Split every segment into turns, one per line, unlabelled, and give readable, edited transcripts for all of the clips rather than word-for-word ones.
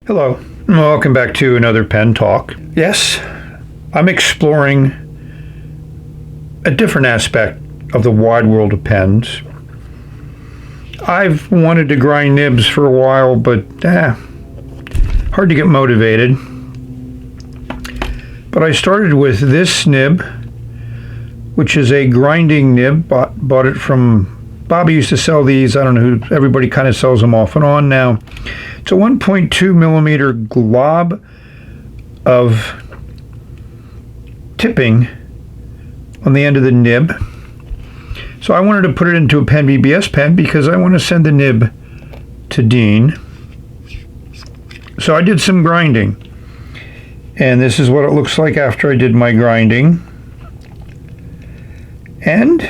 Hello, and welcome back to another pen talk. Yes, I'm exploring a different aspect of the wide world of pens. I've wanted to grind nibs for a while, but hard to get motivated. But I started with this nib, which is a grinding nib. Bought it from Bobby. Used to sell these. I don't know who. Everybody kind of sells them off and on now. It's a 1.2 millimeter glob of tipping on the end of the nib. So I wanted to put it into a Pen BBS pen because I want to send the nib to Dean. So I did some grinding. And this is what it looks like after I did my grinding. And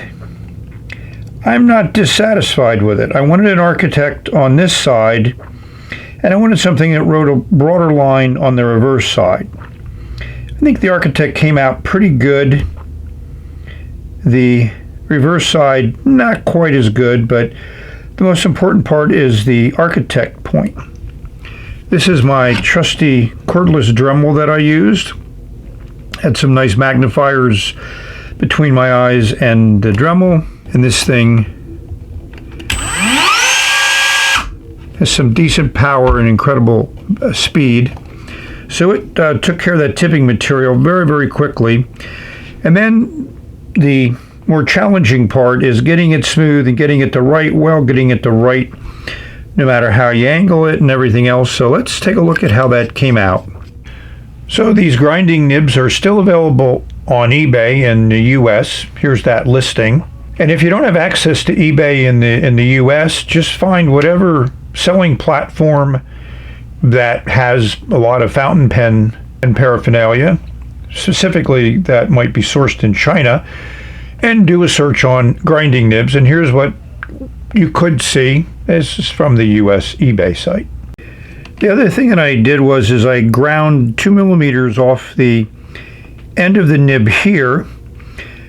I'm not dissatisfied with it. I wanted an Architect on this side, and I wanted something that wrote a broader line on the reverse side. I think the Architect came out pretty good. The reverse side, not quite as good, but the most important part is the Architect point. This is my trusty cordless Dremel that I used. Had some nice magnifiers between my eyes and the Dremel, and this thing has some decent power and incredible speed. So it took care of that tipping material very, very quickly. And then the more challenging part is getting it smooth and getting it to write well, getting it to write no matter how you angle it and everything else. So let's take a look at how that came out. So these grinding nibs are still available on eBay in the US. Here's that listing. And if you don't have access to eBay in the US, just find whatever selling platform that has a lot of fountain pen and paraphernalia, specifically that might be sourced in China, and do a search on grinding nibs. And here's what you could see. This is from the US eBay site. The other thing that I did was I ground 2 millimeters off the end of the nib here,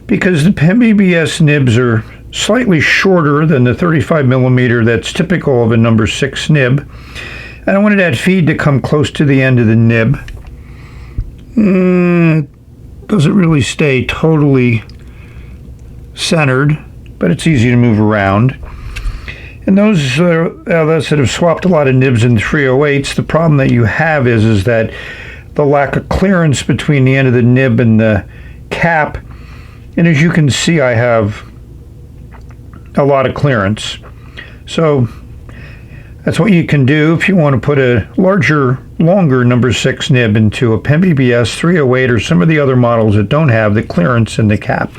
because the Pen BBS nibs are slightly shorter than the 35 millimeter that's typical of a number 6 nib. And I wanted that feed to come close to the end of the nib. Doesn't really stay totally centered, but it's easy to move around. And those that have swapped a lot of nibs in 308s, the problem that you have is that the lack of clearance between the end of the nib and the cap. And as you can see, I have a lot of clearance. So that's what you can do if you want to put a larger, longer number 6 nib into a Pen BBS 308 or some of the other models that don't have the clearance in the cap.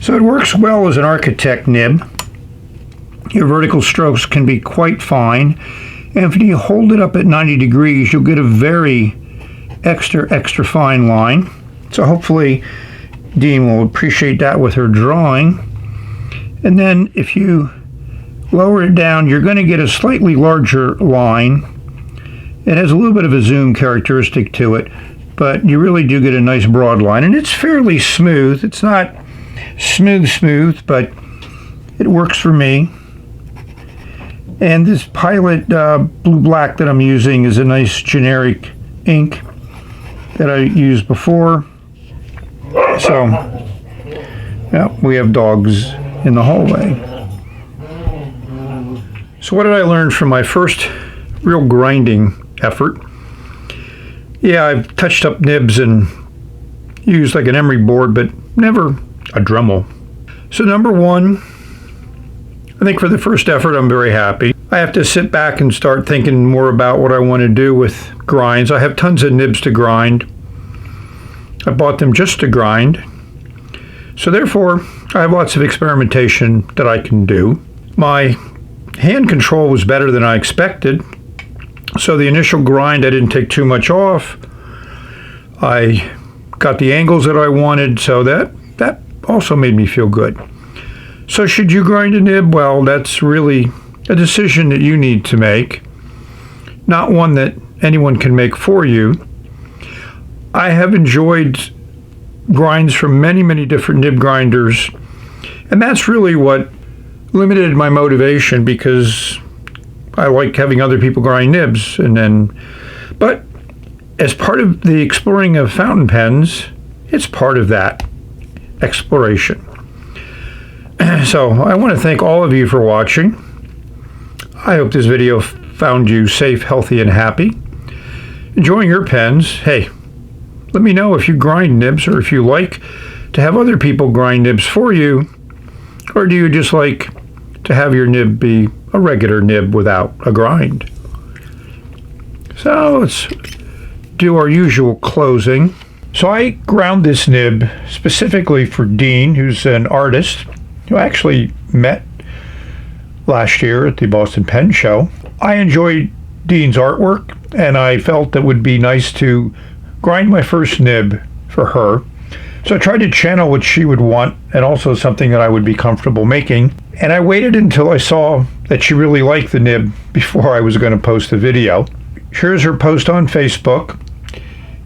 So it works well as an Architect nib. Your vertical strokes can be quite fine, and if you hold it up at 90 degrees, you'll get a very extra fine line. So hopefully Dean will appreciate that with her drawing. And then if you lower it down, you're going to get a slightly larger line. It has a little bit of a zoom characteristic to it, but you really do get a nice broad line, and it's fairly smooth. It's not smooth, but it works for me. And this Pilot blue black that I'm using is a nice generic ink that I used before. So yeah, we have dogs in the hallway. So what did I learn from my first real grinding effort? Yeah, I've touched up nibs and used like an emery board, but never a Dremel. So number one, I think for the first effort, I'm very happy. I have to sit back and start thinking more about what I want to do with grinds. I have tons of nibs to grind. I bought them just to grind. So therefore, I have lots of experimentation that I can do. My hand control was better than I expected. So the initial grind, I didn't take too much off. I got the angles that I wanted, so that also made me feel good. So should you grind a nib? Well, that's really a decision that you need to make, not one that anyone can make for you. I have enjoyed grinds from many, many different nib grinders, and that's really what limited my motivation, because I like having other people grind nibs. But as part of the exploring of fountain pens, it's part of that exploration. So I want to thank all of you for watching. I hope this video found you safe, healthy, and happy. Enjoying your pens. Hey, let me know if you grind nibs, or if you like to have other people grind nibs for you, or do you just like to have your nib be a regular nib without a grind? So let's do our usual closing. So I ground this nib specifically for Dean, who's an artist who I actually met last year at the Boston Pen Show. I enjoyed Dean's artwork, and I felt it would be nice to grind my first nib for her. So I tried to channel what she would want, and also something that I would be comfortable making. And I waited until I saw that she really liked the nib before I was going to post the video. Here's her post on Facebook.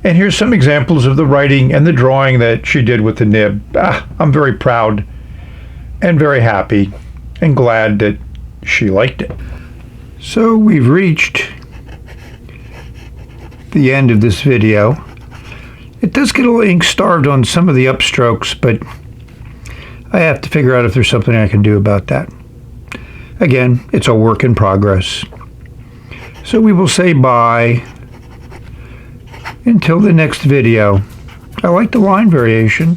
And here's some examples of the writing and the drawing that she did with the nib. I'm very proud and very happy and glad that she liked it. So we've reached the end of this video. It does get a little ink starved on some of the upstrokes, but I have to figure out if there's something I can do about that. Again, it's a work in progress. So we will say bye until the next video. I like the line variation.